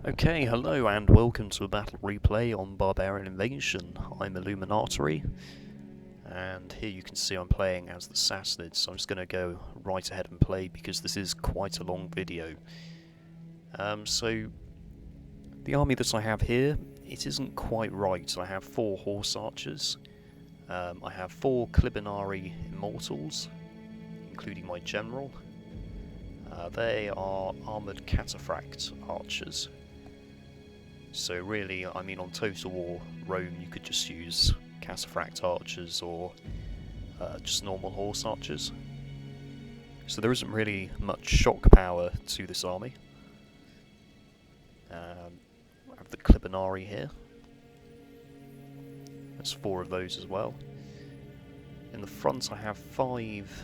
Okay, hello and welcome to a battle replay on Barbarian Invasion. I'm Illuminatory, and here you can see I'm playing as the Sassanids, so I'm just going to go right ahead and play because this is quite a long video. So, the army that I have here, it isn't quite right. I have 4 Horse Archers, I have 4 Clibinari Immortals, including my General. They are Armoured Cataphract Archers. So really, I mean, on Total War Rome you could just use Cataphract Archers or just normal Horse Archers. So there isn't really much shock power to this army. I have the Clibinari here. There's 4 of those as well. In the front I have 5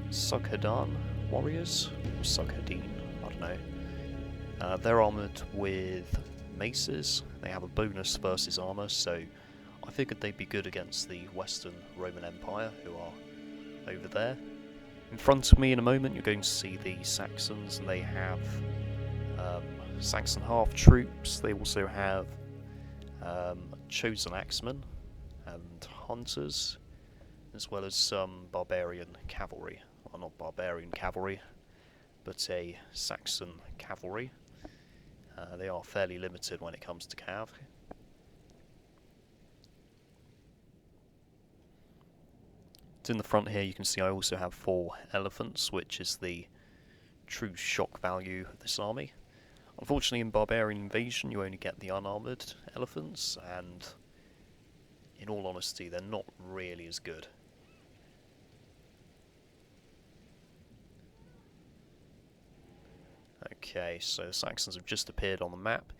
Sughadan warriors, or Sughadin, I don't know. They're armoured with maces. They have a bonus versus armour, so I figured they'd be good against the Western Roman Empire, who are over there. In front of me in a moment you're going to see the Saxons, and they have Saxon half troops. They also have chosen axemen and hunters, as well as some barbarian cavalry. Well, not barbarian cavalry, but a Saxon cavalry. They are fairly limited when it comes to cav. In the front here you can see I also have 4 elephants, which is the true shock value of this army. Unfortunately in Barbarian Invasion you only get the unarmoured elephants, and in all honesty they're not really as good. Okay, so Saxons have just appeared on the map.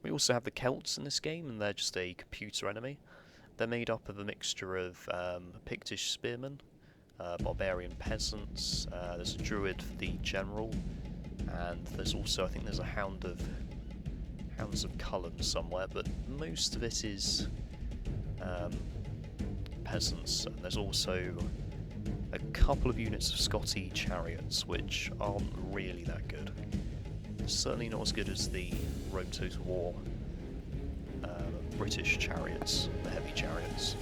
We also have the Celts in this game, and they're just a computer enemy. They're made up of a mixture of Pictish spearmen, barbarian peasants, there's a druid for the general, and there's also, I think there's a Hounds of Cullen somewhere, but most of it is peasants. And there's also a couple of units of Scotty chariots, which aren't really that good. Certainly not as good as the Rome Total War British chariots, the heavy chariots.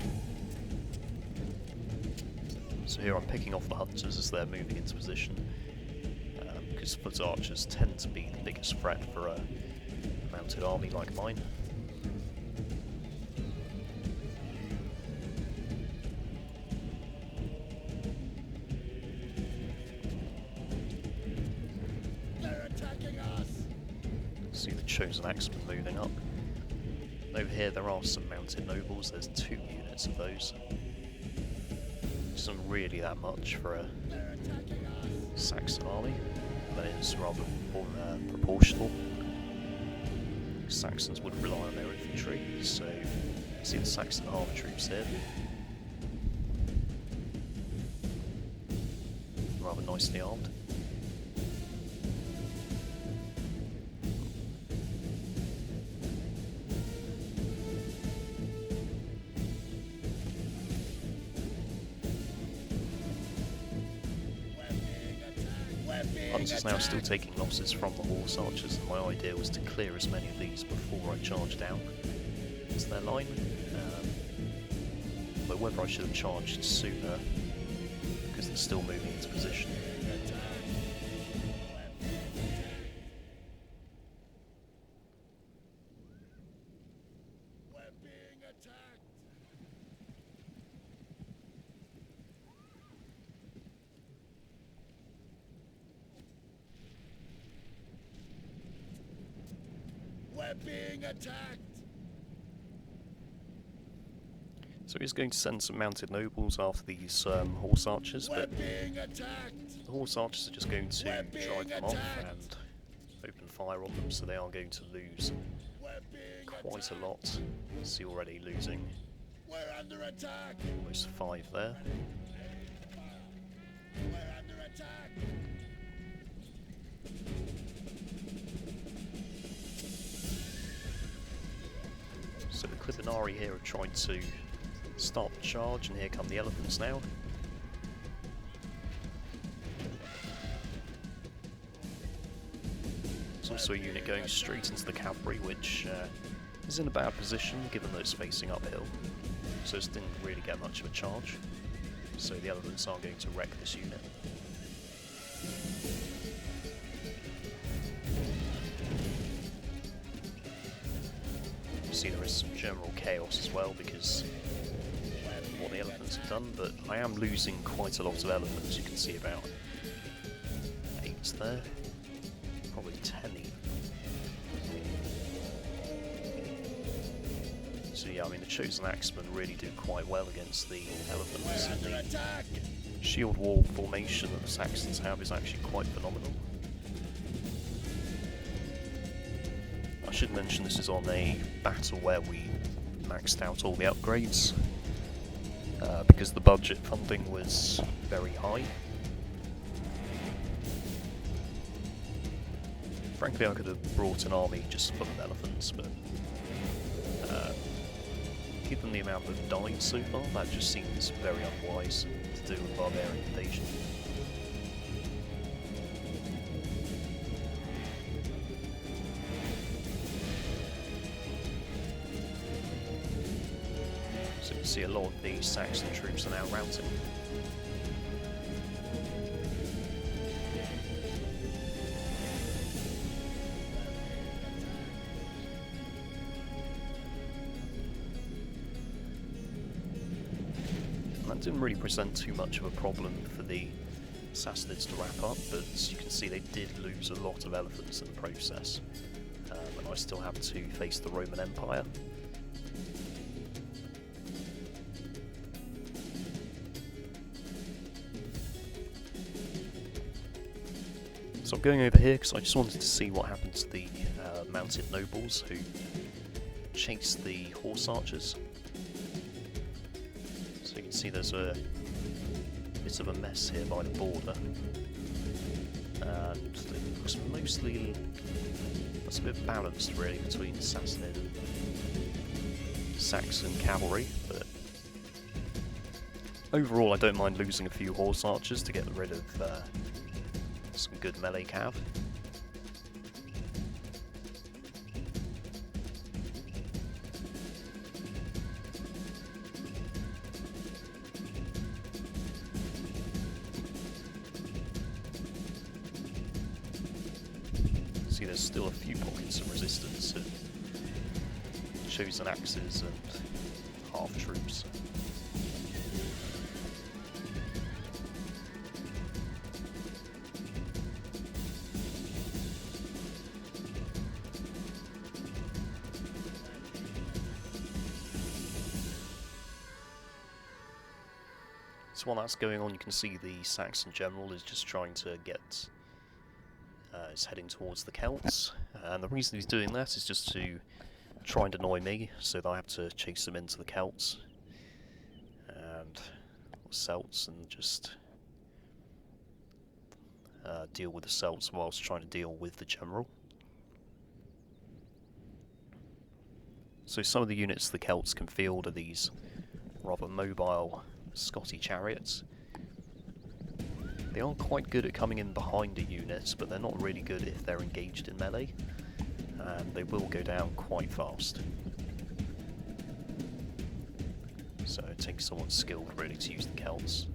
So here I'm picking off the hunters as they're moving into position, because foot archers tend to be the biggest threat for a mounted army like mine. See the chosen axemen moving up. Over here there are some mounted nobles, there's 2 units of those. Which isn't really that much for a Saxon army, but it's rather proportional. Saxons would rely on their infantry, so you see the Saxon half troops here. Rather nicely armed. Hunters now still taking losses from the Horse Archers, and my idea was to clear as many of these before I charged down into their line. But whether I should have charged sooner, because they're still moving into position. We're being attacked! So he's going to send some mounted nobles after these Horse Archers, but the Horse Archers are just going to drive them off and open fire on them, so they are going to lose quite a lot. See, already losing almost 5 there. We're under attack! So the Clibinari here have tried to start the charge, and here come the elephants now. There's also a unit going straight into the cavalry, which is in a bad position given that it's facing uphill, so it didn't really get much of a charge. So the elephants are going to wreck this unit. You see there is some general chaos as well because of what the elephants have done, but I am losing quite a lot of elephants. You can see about 8 there, probably 10 even. So yeah, I mean the chosen axemen really do quite well against the elephants, and the shield wall formation that the Saxons have is actually quite phenomenal. I should mention this is on a battle where we maxed out all the upgrades, because the budget funding was very high. Frankly, I could have brought an army just full of elephants, but given the amount that have died so far, that just seems very unwise to do a barbarian invasion. So you can see a lot of the Saxon troops are now routing. That didn't really present too much of a problem for the Sassanids to wrap up, but as you can see they did lose a lot of elephants in the process, and I still have to face the Roman Empire. So I'm going over here because I just wanted to see what happened to the mounted nobles who chased the horse archers. So you can see there's a bit of a mess here by the border, and it looks mostly that's a bit balanced really between Sassanid and Saxon cavalry, but overall I don't mind losing a few horse archers to get rid of some good melee cav. See, there's still a few pockets of resistance of chosen axes and half troops. So while that's going on, you can see the Saxon general is just trying to get is heading towards the Celts, and the reason he's doing that is just to try and annoy me, so that I have to chase him into the Celts and Celts and just deal with the Celts whilst trying to deal with the general. So some of the units the Celts can field are these rather mobile Scotty chariots. They are quite good at coming in behind a unit, but they're not really good if they're engaged in melee, and they will go down quite fast. So it takes someone skilled really to use the Celts.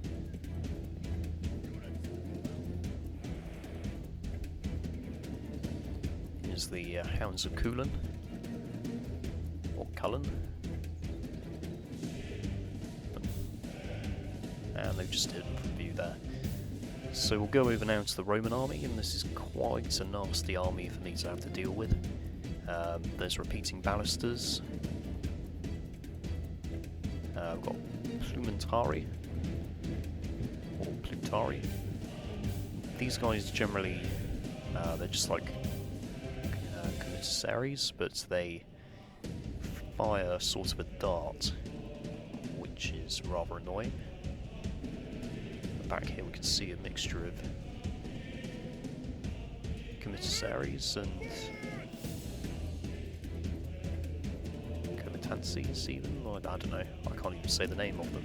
Here's the Hounds of Cullen, or Cullen. And they've just hidden from view there. So we'll go over now to the Roman army, and this is quite a nasty army for me to have to deal with. There's repeating balisters. We've got Plumentari, or Plutari. These guys generally, they're just like commissaries, but they fire sort of a dart, which is rather annoying. Back here we can see a mixture of commissaries and comitancies even, I don't know, I can't even say the name of them.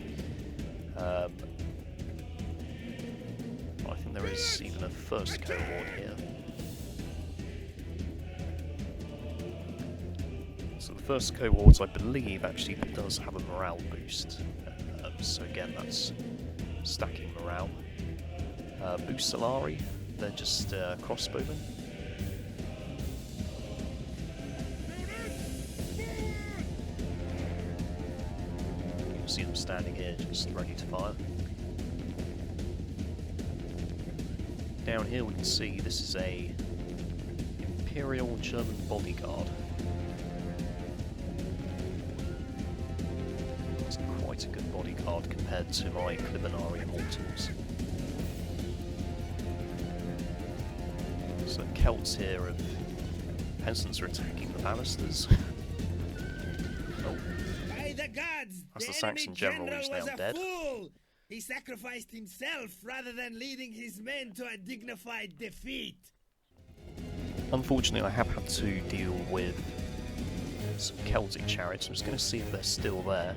I think there is even a first cohort here. So the first cohort, I believe, actually does have a morale boost. So again, that's stacking morale. Bucellari, they're just crossbowmen. You'll see them standing here, just ready to fire. Down here we can see this is a Imperial German bodyguard. It's quite a good bodyguard compared to my Clibinari Immortals. So Celts here of peasants are attacking the balusters. Oh. By the gods, That's the the Saxon enemy general who's was now a dead. fool. He sacrificed himself rather than leading his men to a dignified defeat. Unfortunately, I have had to deal with some Celtic chariots. I'm just going to see if they're still there.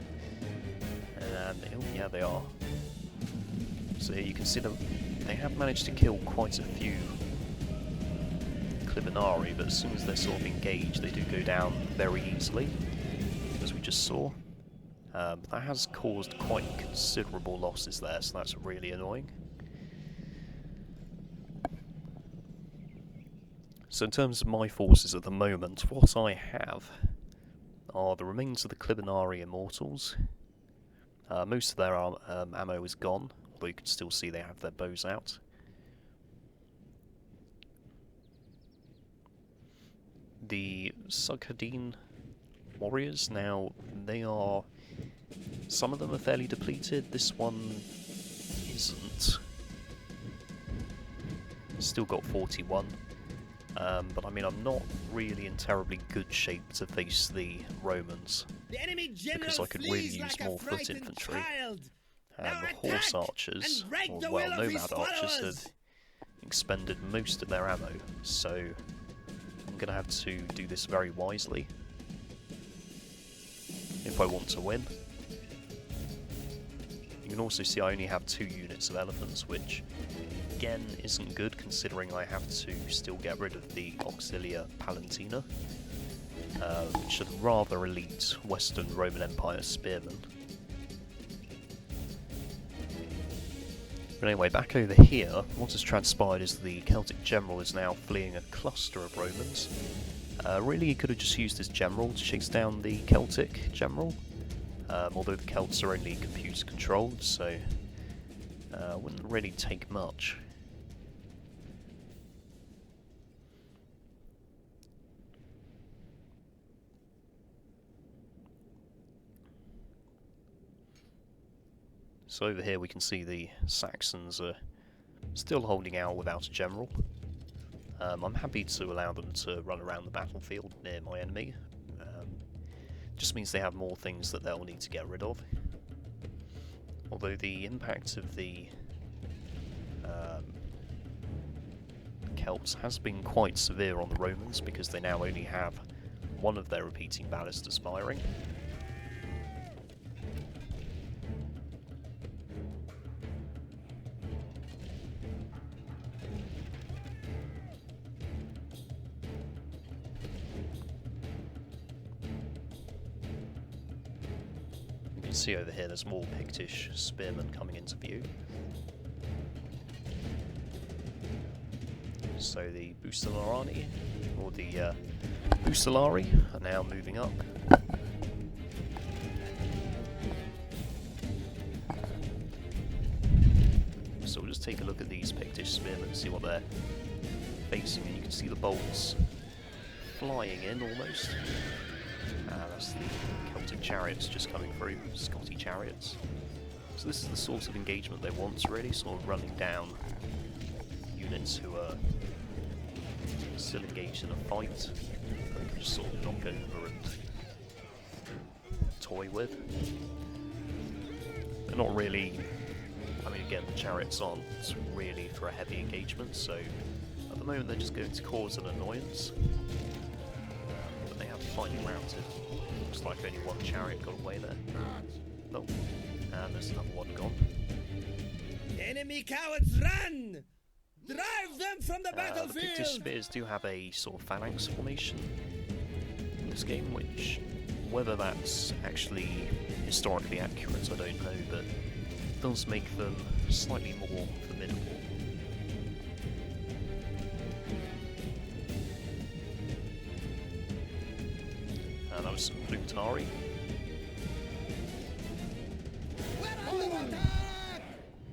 And oh, yeah, they are. So here you can see them. They have managed to kill quite a few Clibinari, but as soon as they're sort of engaged, they do go down very easily, as we just saw. But that has caused quite considerable losses there, so that's really annoying. So in terms of my forces at the moment, what I have are the remains of the Clibinari Immortals. Most of their ammo is gone, although you can still see they have their bows out. The Sughadin warriors, now they are... some of them are fairly depleted, this one isn't. Still got 41. But I mean, I'm not really in terribly good shape to face the Romans, The enemy general because I could really flees use like more a foot frightened infantry. child. And Now the horse attack archers, and break or the well, will of his nomad archers, followers. had expended most of their ammo, so I'm going to have to do this very wisely if I want to win. You can also see I only have 2 units of elephants, which again isn't good considering I have to still get rid of the Auxilia Palantina, which are rather elite Western Roman Empire spearmen. But anyway, back over here, what has transpired is the Celtic general is now fleeing a cluster of Romans. Really, he could have just used his general to chase down the Celtic general, although the Celts are only computer controlled, so wouldn't really take much. So over here we can see the Saxons are still holding out without a general. I'm happy to allow them to run around the battlefield near my enemy. Just means they have more things that they'll need to get rid of. Although the impact of the Celts has been quite severe on the Romans, because they now only have one of their repeating ballistas firing. You can see over here there's more Pictish spearmen coming into view. So the Bucellari, or the Bucellari, are now moving up. So we'll just take a look at these Pictish spearmen and see what they're facing, and you can see the bolts flying in almost. That's the Celtic chariots just coming through, Scotty chariots. So this is the sort of engagement they want, really, sort of running down units who are still engaged in a fight. They can just sort of knock over and toy with. They're not really... I mean, again, the chariots aren't really for a heavy engagement, so at the moment they're just going to cause an annoyance. But they have finally routed. Looks like only one chariot got away there. Nope. And there's another one gone. Enemy cowards, run! Drive them from the The Pictish battlefield! spears do have a sort of phalanx formation. this game, which, whether that's actually historically accurate, I don't know, but it does make them slightly more formidable. And that was some Plutari.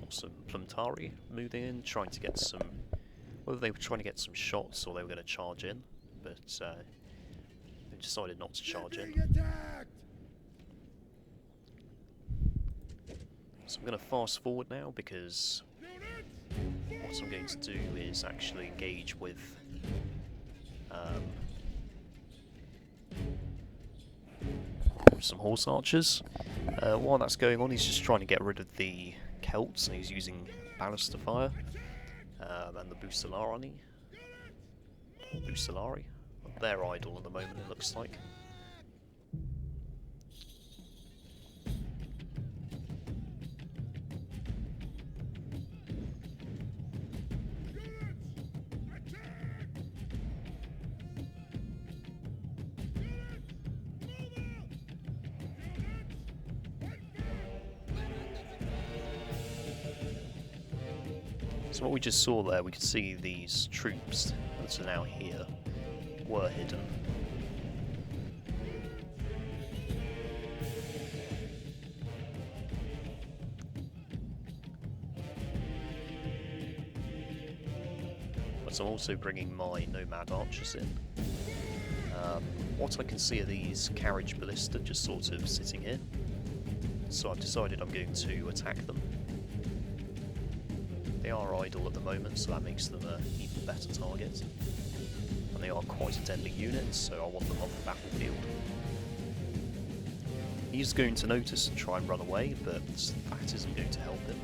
Some Plumtari moving in, trying to get some... Whether they were trying to get some shots or they were going to charge in, but they decided not to charge in. So I'm going to fast forward now because what I'm going to do is actually engage with some horse archers. While that's going on, he's just trying to get rid of the Celts, and he's using Ballista Fire and the Bucelari. They're idle at the moment, it looks like. So what we just saw there, we could see these troops that are now here were hidden. But I'm also bringing my nomad archers in. What I can see are these carriage ballista just sort of sitting here. So I've decided I'm going to attack them. They are idle at the moment, so that makes them an even better target. And they are quite a deadly unit, so I want them off the battlefield. He's going to notice and try and run away, but that isn't going to help him.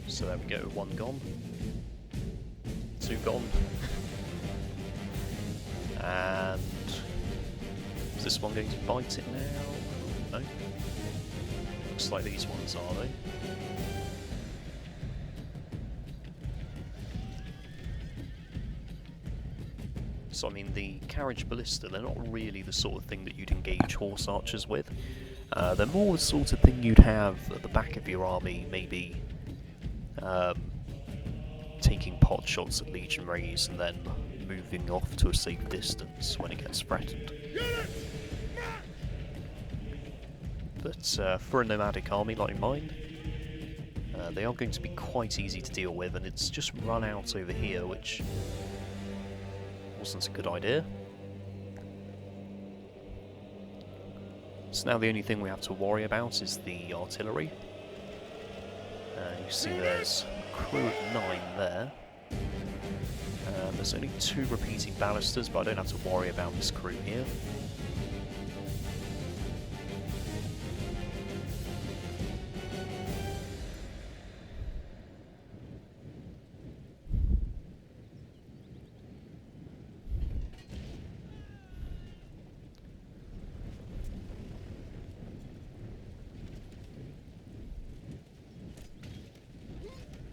So there we go, one gone. Two gone. And is this one going to bite it now? No. Looks like these ones are, though. So I mean, the carriage ballista, they're not really the sort of thing that you'd engage horse archers with. They're more the sort of thing you'd have at the back of your army, maybe taking pot shots at legionaries and then moving off to a safe distance when it gets threatened. But for a nomadic army like mine, they are going to be quite easy to deal with, and it's just run out over here, which wasn't a good idea. So now the only thing we have to worry about is the artillery. You see there's a crew of 9 there. There's only 2 repeating ballistas, but I don't have to worry about this crew here.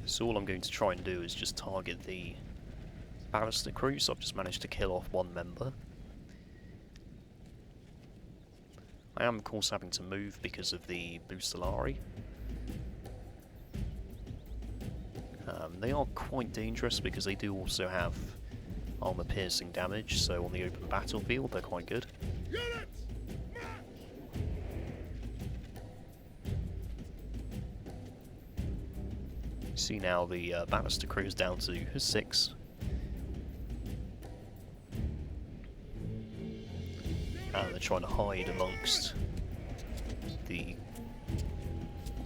So all I'm going to try and do is just target the ballista crew, so I've just managed to kill off 1 member. I am of course having to move because of the Bucelari. They are quite dangerous because they do also have armor piercing damage, so on the open battlefield they're quite good. See now the ballista crew is down to 6. And they're trying to hide amongst the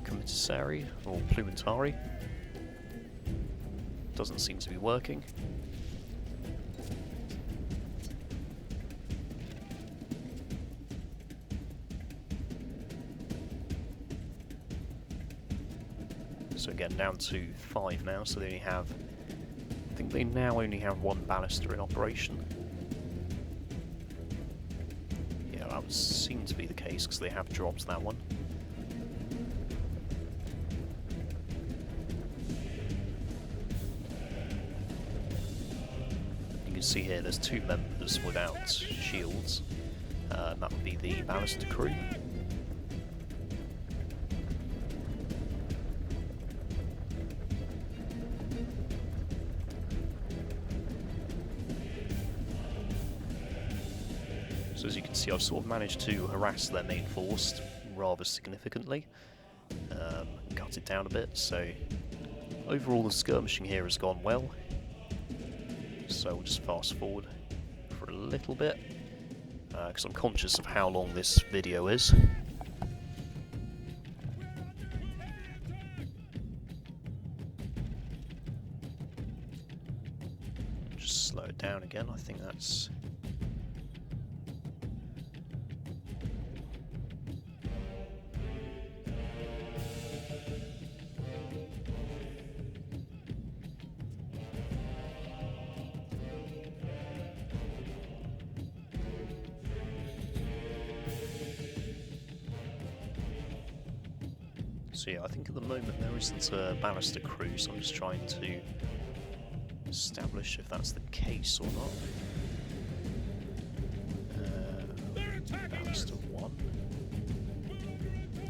commissary or Plumtari. Doesn't seem to be working. So again, down to 5 now, so they only have... I think they now only have 1 ballista in operation. Yeah, that would seem to be the case, because they have dropped that one. You can see here there's two members without shields. That would be the ballista crew. So as you can see, I've sort of managed to harass their main force rather significantly, cut it down a bit, so overall the skirmishing here has gone well. So we'll just fast forward for a little bit, because I'm conscious of how long this video is. Just slow it down again, I think that's... So yeah, I think at the moment there isn't a ballista crew, so I'm just trying to establish if that's the case or not. Ballista 1.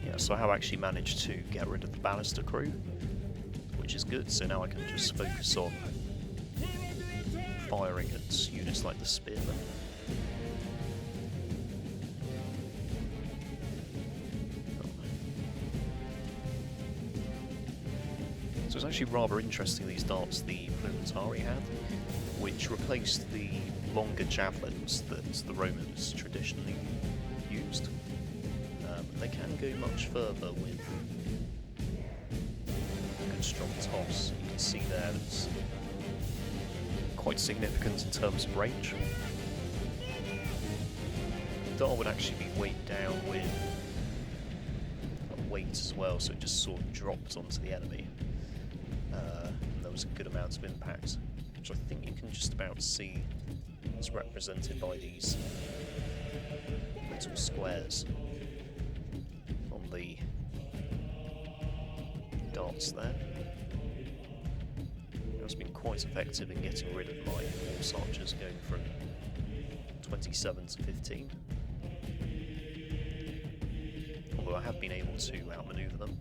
Yeah, so I have actually managed to get rid of the ballista crew, which is good, so now I can just focus on firing at units like the spearmen. So it's actually rather interesting, these darts the Plumentari had, which replaced the longer javelins that the Romans traditionally used. They can go much further with a good strong toss. You can see there it's quite significant in terms of range. The dart would actually be weighed down with weight as well, so it just sort of dropped onto the enemy. And there was a good amount of impact, which I think you can just about see is represented by these little squares on the darts there. It's been quite effective in getting rid of my horse archers, going from 27 to 15. Although I have been able to outmaneuver them.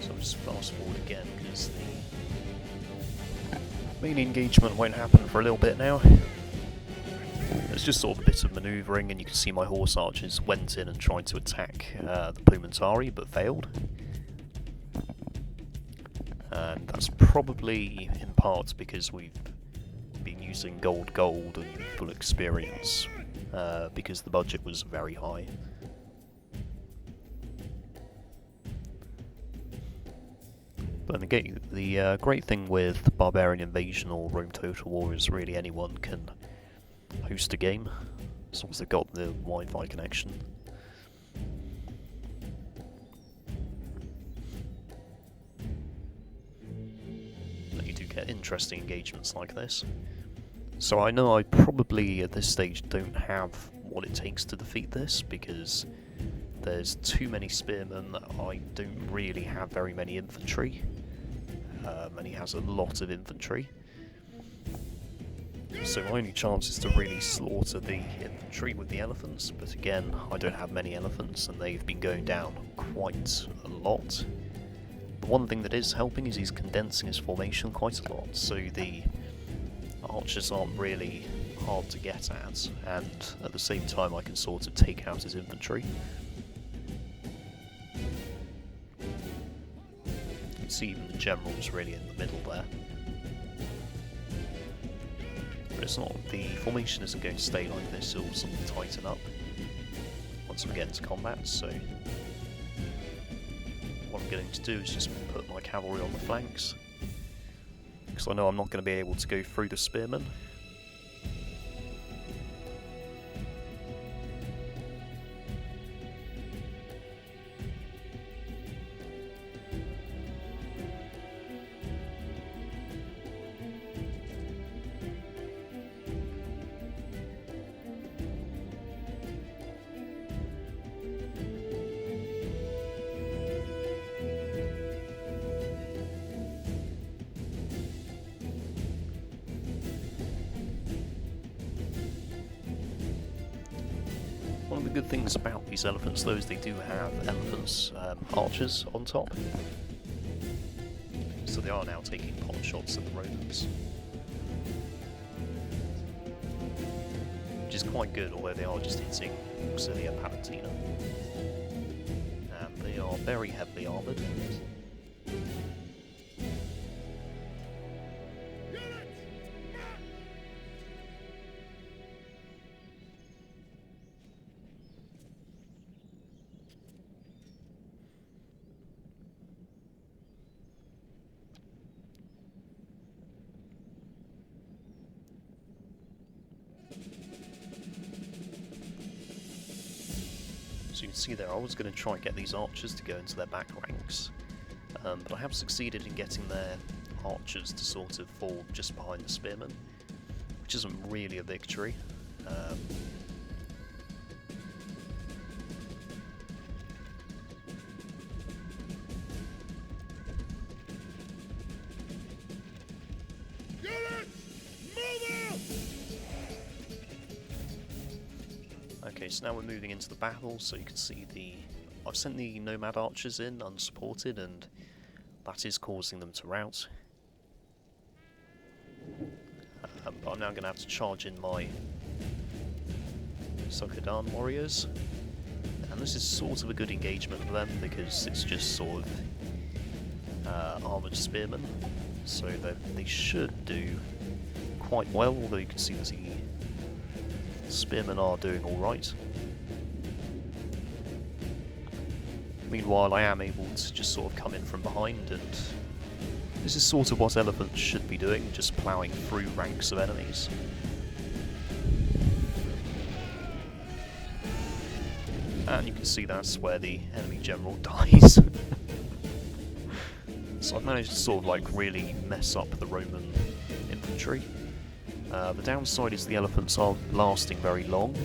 So I'll just fast forward again because the main engagement won't happen for a little bit now. It's just sort of a bit of manoeuvring, and you can see my horse archers went in and tried to attack the Plumentari but failed. And that's probably in part because we've been using gold and full experience, because the budget was very high. But the great thing with Barbarian Invasion or Rome Total War is really anyone can host a game, as long as they've got the Wi-Fi connection. And you do get interesting engagements like this. So I know I probably at this stage don't have what it takes to defeat this, because there's too many spearmen that I don't really have very many infantry, and he has a lot of infantry. So my only chance is to really slaughter the infantry with the elephants, but again, I don't have many elephants and they've been going down quite a lot. But one thing that is helping is he's condensing his formation quite a lot, so the archers aren't really hard to get at, and at the same time I can sort of take out his infantry. You can see even the general's really in the middle there. But it's not, the formation isn't going to stay like this, it will sort of tighten up once we get into combat, so what I'm going to do is just put my cavalry on the flanks, because I know I'm not going to be able to go through the spearmen. of the good things about these elephants, though, is they do have elephants archers on top. So they are now taking pot shots at the Romans. Which is quite good, although they are just hitting Auxilia Palatina. And they are very heavily armoured. So you can see there, I was going to try and get these archers to go into their back ranks, but I have succeeded in getting their archers to sort of fall just behind the spearmen, which isn't really a victory. Okay, so now we're moving into the battle, so you can see I've sent the nomad archers in unsupported, and that is causing them to rout. But I'm now going to have to charge in my Sukodan warriors, and this is sort of a good engagement for them because it's just sort of armoured spearmen, so they should do quite well, although you can see that the spearmen are doing alright. Meanwhile, I am able to just sort of come in from behind, and this is sort of what elephants should be doing, just ploughing through ranks of enemies. And you can see that's where the enemy general dies. So I've managed to sort of like really mess up the Roman infantry. The downside is the elephants aren't lasting very long.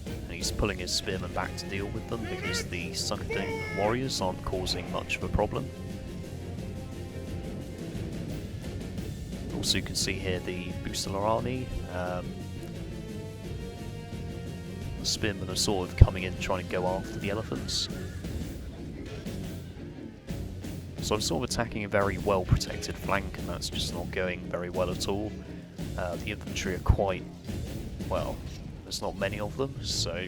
And he's pulling his spearmen back to deal with them because the Sukodan warriors aren't causing much of a problem. Also you can see here the Bucelarani. The spearmen are sort of coming in trying to go after the elephants. So I'm sort of attacking a very well protected flank, and that's just not going very well at all. The infantry are quite, well, there's not many of them, so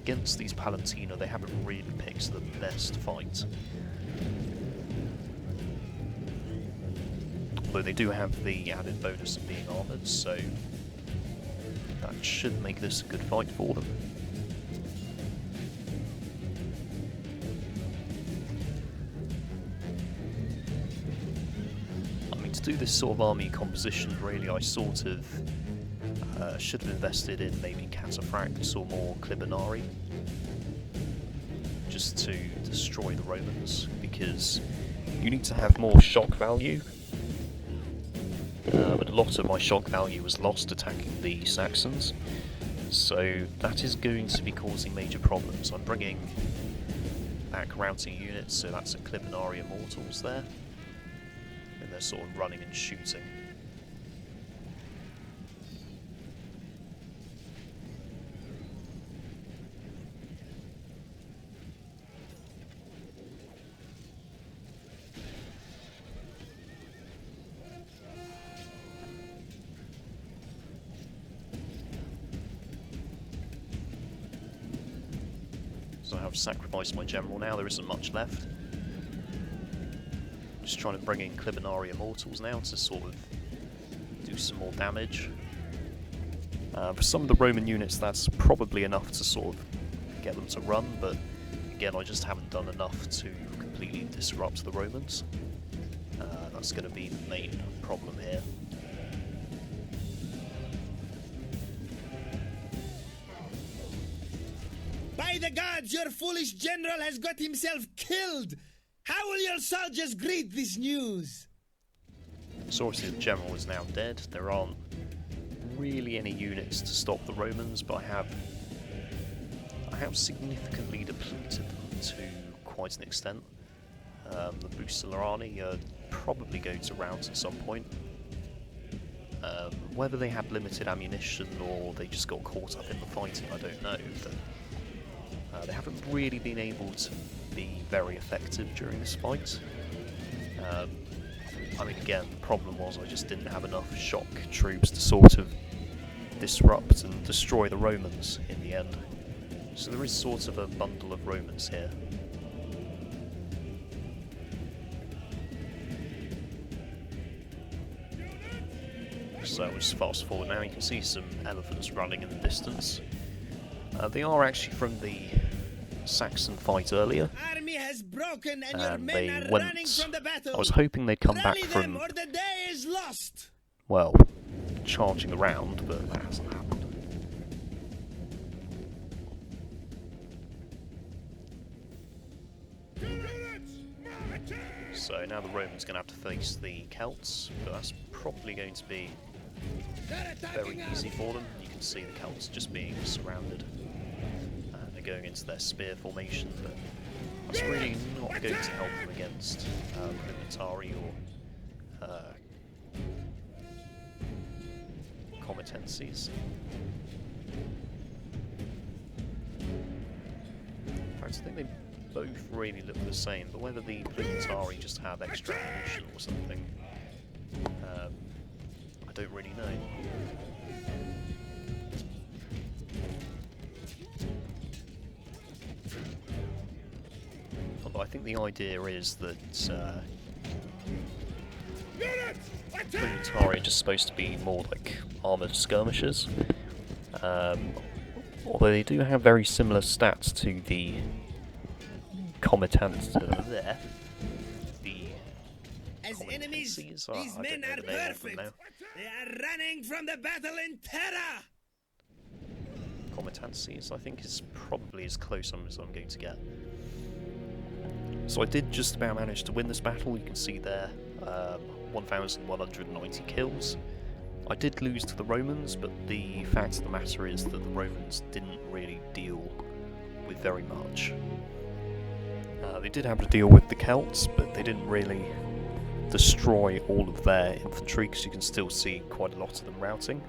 against these Palatina they haven't really picked the best fight. Although they do have the added bonus of being armoured, so that should make this a good fight for them. To do this sort of army composition, really, I sort of should have invested in maybe cataphracts or more Clibinari, just to destroy the Romans, because you need to have more shock value. But a lot of my shock value was lost attacking the Saxons, so that is going to be causing major problems. I'm bringing back routing units, so that's a Clibinari Immortals there. They're sort of running and shooting. So I have sacrificed my general now, there isn't much left. Just trying to bring in Clibinari Immortals now to sort of do some more damage. For some of the Roman units that's probably enough to sort of get them to run, but again I just haven't done enough to completely disrupt the Romans. That's going to be the main problem here. By the gods, your foolish general has got himself killed! How will your soldiers greet this news? So obviously the general is now dead. There aren't really any units to stop the Romans, but I have significantly depleted them to quite an extent. The Bucelarani are probably going to rout at some point. Whether they had limited ammunition or they just got caught up in the fighting, I don't know, but they haven't really been able to be very effective during this fight. I mean, again, the problem was I just didn't have enough shock troops to sort of disrupt and destroy the Romans in the end. So there is sort of a bundle of Romans here. So we'll just fast forward now. You can see some elephants running in the distance. They are actually from the Saxon fight earlier, Army has broken and your and men they are went. running from the battle. I was hoping they'd come back Rally them from, or the day is lost. well, charging around, but that hasn't happened. So now the Romans going to have to face the Celts, but that's probably going to be very easy for them. You can see the Celts just being surrounded. They're going into their spear formation, but that's really not going to help them against Militari or Comitenses. In fact, I think they both really look the same, but whether the Militari just have extra ammunition or something, I don't really know. Although I think the idea is that Militari are just supposed to be more like armoured skirmishers. Although they do have very similar stats to the combatants there. As enemies, these I men don't know are the name of them perfect. now. They are running from the battle in terror. Combatancies, I think, is probably as close as I'm going to get. So I did just about manage to win this battle. You can see there, 1,190 kills. I did lose to the Romans, but the fact of the matter is that the Romans didn't really deal with very much. They did have to deal with the Celts, but they didn't really destroy all of their infantry, because you can still see quite a lot of them routing.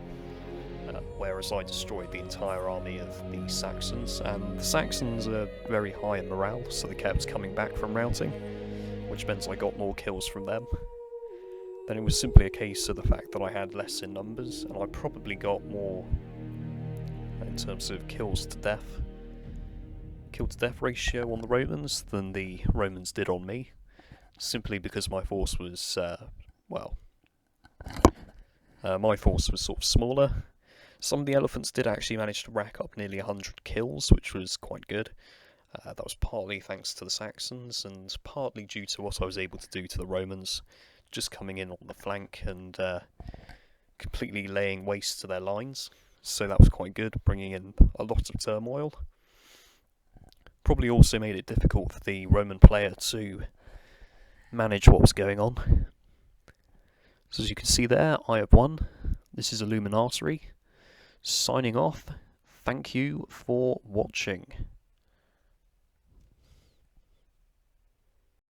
Whereas I destroyed the entire army of the Saxons, and the Saxons are very high in morale, so they kept coming back from routing, which meant I got more kills from them. Then it was simply a case of the fact that I had less in numbers, and I probably got more in terms of kills to death ratio on the Romans than the Romans did on me, simply because my force was, my force was sort of smaller. Some of the elephants did actually manage to rack up nearly 100 kills, which was quite good. That was partly thanks to the Saxons, and partly due to what I was able to do to the Romans, just coming in on the flank and completely laying waste to their lines. So that was quite good, bringing in a lot of turmoil. Probably also made it difficult for the Roman player to manage what was going on. So as you can see there, I have won. This is Illuminatory. Signing off. Thank you for watching.